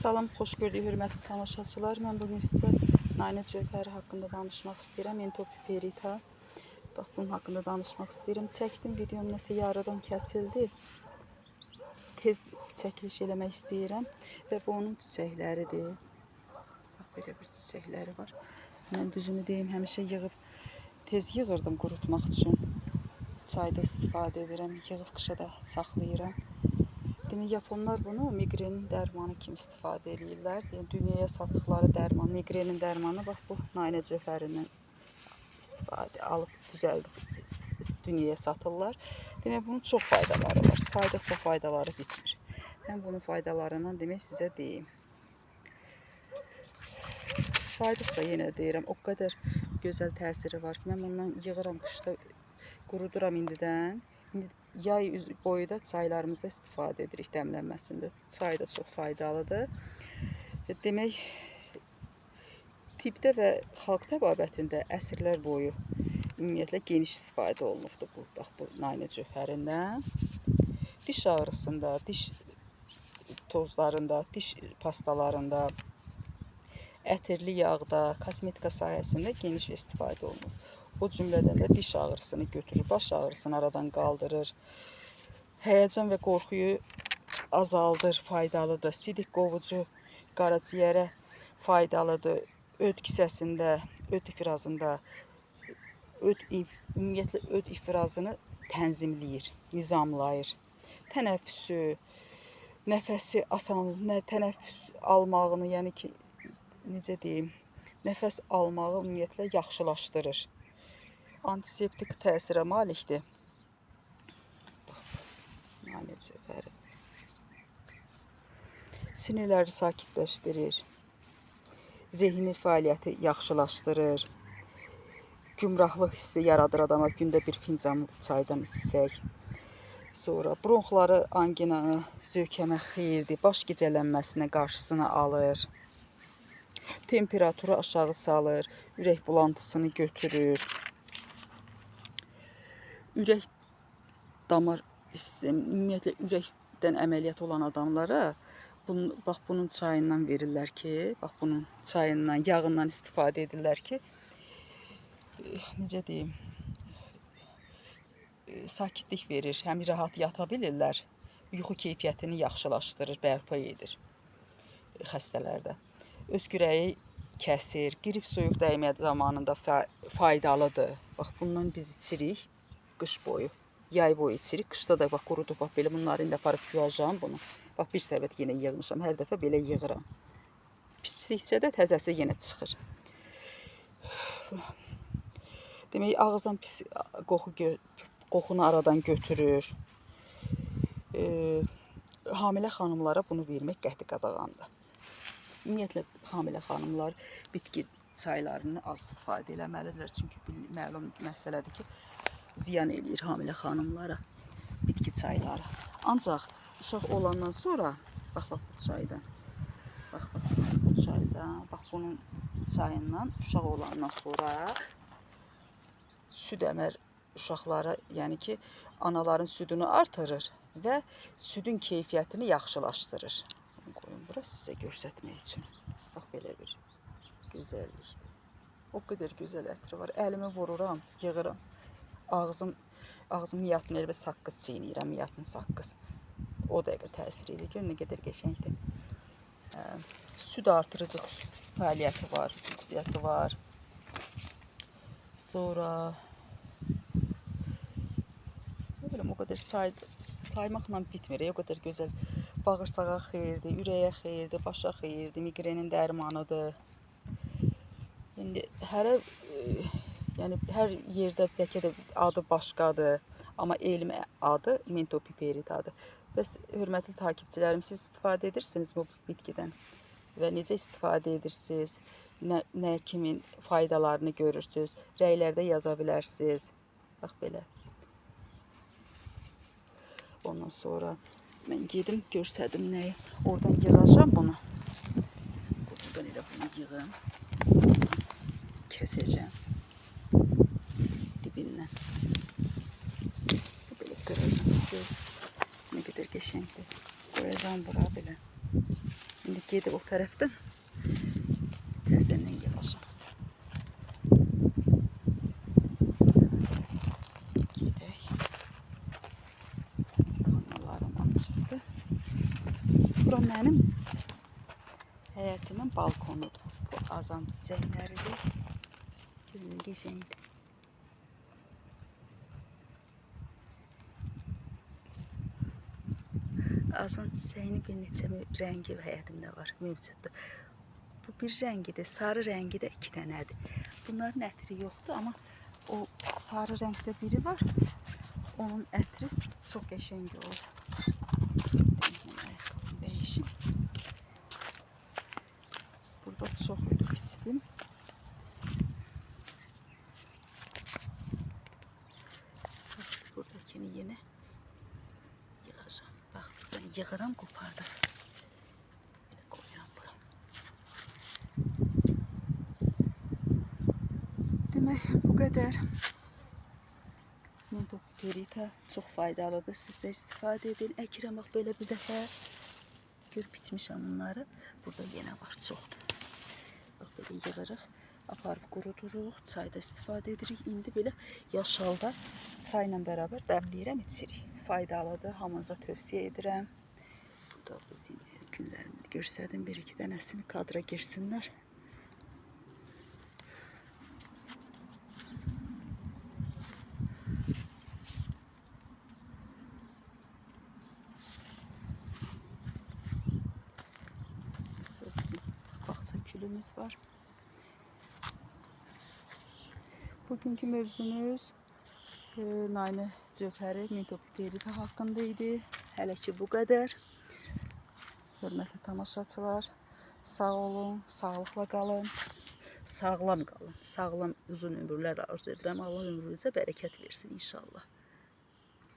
Salam, xoş gördük hörmətli tamaşaçılar. Mən bugün sizə Naynə cövhəri haqqında danışmaq istəyirəm. Entopiperita. Bax, bunun haqqında danışmaq istəyirəm. Çəkdim videom nəsə yarıdan kəsildi. Tez çəkiliş eləmək istəyirəm. Və bu onun çiçəkləridir. Bax, belə bir çiçəkləri var. Mən düzünü deyim, həmişə tez yığırdım qurutmaq üçün. Çayda istifadə edirəm. Yığıb qışa da saxlayıram. Demək, Yaponlar bunu migrenin dərmanı kimi istifadə edirlər. Dünyaya satdıqları dərman, migrenin dərmanı, bax bu Naynə cövhərindən istifadə alıb düzəldib dünyaya satırlar. Demək, bunun çox faydaları var. Sayda çox faydaları bitmir. Mən bunun faydalarından demək sizə deyim. Saydıqca yenə deyirəm, o qədər gözəl təsiri var ki, mən bundan yığıram qışda, quruduram indidən. Yay boyu da çaylarımızda istifadə edirik dəmlənməsində. Çay da çox faydalıdır. Demək, tibbdə və xalq təbabətində əsrlər boyu ümumiyyətlə geniş istifadə olunubdur bu, bax, bu Naynə cövhərindən. Diş ağrısında, diş tozlarında, diş pastalarında, ətirli yağda, kosmetika sayəsində geniş istifadə olunur. O cümlədən də diş ağrısını götürür, baş ağrısını aradan qaldırır, həyəcan və qorxuyu azaldır, faydalıdır, sidik qovucu qaraciyərə faydalıdır, öd kisəsində, öd ifrazında, ümumiyyətlə öd ifrazını tənzimləyir, nizamlayır, tənəffüsü, nəfəsi tənəffüs almağını, yəni ki, necə deyim, nəfəs almağı ümumiyyətlə yaxşılaşdırır. Antiseptik təsirə malikdir. Naynə cövhəri. Sinirləri sakitləşdirir. Zehni fəaliyyəti yaxşılaşdırır. Gümrahlıq hissi yaradır adama, gündə bir fincan çaydan içsək. Sonra bronxları, anginanı, zövkəmə xeyirdir. Baş gicələnməsinə qarşısını alır. Temperaturu aşağı salır. Ürək bulantısını götürür. Ürək damar sistemi, ümumiyyətlə ürəkdən əməliyyat olan adamlara bax, bunun çayından verirlər ki, bax, bunun çayından, yağından istifadə edirlər ki, necə deyim, sakitlik verir, həm rahat yata bilirlər, yuxu keyfiyyətini yaxşılaşdırır, bərpa edir xəstələrdə. Öskürəyi kəsir, qrip soyuq dəymə zamanında faydalıdır. Bax, bundan biz içirik. Qış boyu, yay boyu içirik. Qışda da bax, qurudub, bax, belə bunları indi aparıb yuyacağım bunu. Bax, bir səbət yenə yığmışam. Hər dəfə belə yığıram. Pislikcə də təzəsi yenə çıxır. Demək, ağızdan pis qoxunu aradan götürür. Hamilə xanımlara bunu vermək qəti qadağandır. Ümumiyyətlə, hamilə xanımlar bitki çaylarını az istifadə eləməlidirlər. Çünki məlum məsələdir ki, ziyan eləyir hamilə xanımlara bitki çayları. Ancaq uşaq olandan sonra, bax, bu çaydan, bax, bu çaydan, bax, bunun çayından uşaq olandan sonra süd əmər uşaqlara, yəni ki, anaların südünü artırır və südün keyfiyyətini yaxşılaşdırır. Bunu qoyun bura sizə göstərmək üçün. Bax, belə bir gözəllikdir. O qədər gözəl ətri var. Əlimi vururam, yığıram. Ağzım yatmır və saqqız çiynəyirəm, yatın saqqız. O dəqiqə təsir edir. Görün, nə qədər qəşəngdir. Süd artırıcı fəaliyyəti var, funksiyası var. Sonra o qədər saymaqla bitmir. O qədər gözəl bağırsağa xeyirdir, ürəyə xeyirdir, başa xeyirdir, migrenin dərmanıdır. İndi hər yerdə bəlkə də adı başqadır, amma elmi adı Entopiperitadır. Bəs, hörmətli takipçilərim, siz istifadə edirsiniz bu bitkidən və necə istifadə edirsiniz, nə kimin faydalarını görürsünüz, rəylərdə yaza bilərsiniz. Bax, belə. Ondan sonra mən gedim, görsədim nəyi. Oradan yığacam bunu. Buradan elə bunu yığım. Kəsəcəm. Dibindən. Belə qıracam. Nə qədər qəşəngdir. Qoyacam bura belə. İndi gedib o tərəfdən təzədən yığacam. Gedək. Kanallarım açıqdır. Bura mənim həyətimin balkonudur. Bu azan çiçəkləridir. Görün, qəşəngdir. Azan çiçəyinin bir neçə rəngi həyətimdə var, mövcuddur. Bu bir rəngidir, sarı rəngi də 2 dənədir. Bunların ətri yoxdur, amma o sarı rəngdə biri var. Onun ətri çox qəşəng olur. Ayaqqabımı dəyişim. Burada çox ölüb içdim. Buradakini yenə yığacağım. Bax, buradan yığıram, qopardım. Belə qoyuram bura. Demək, bu qədər. Mintoperita çox faydalıdır. Siz də istifadə edin. Əkirəm, bax, belə bir dəfə. Görüb içmişəm bunları. Burada yenə var, çoxdur. Bax, belə yığırıq. Aparıb quruduruq, çayda istifadə edirik. İndi belə yaşalda çayla bərabər dəmləyirəm, içirik. Faydalıdır, hamınıza tövsiyə edirəm. Burada bizim günlərimi görsədim, bir-iki dənəsini kadra girsinlər. Bizim bağça külümüz var. Bugünkü mövzumuz Nainə Cövhəri Mintoperita haqqında idi. Hələ ki bu qədər. Hörmətli tamaşaçılar, sağ olun, sağlıqla qalın, sağlam qalın. Sağlam uzun ömürlər arzu edirəm. Allah ömrünüzə bərəkət versin inşallah.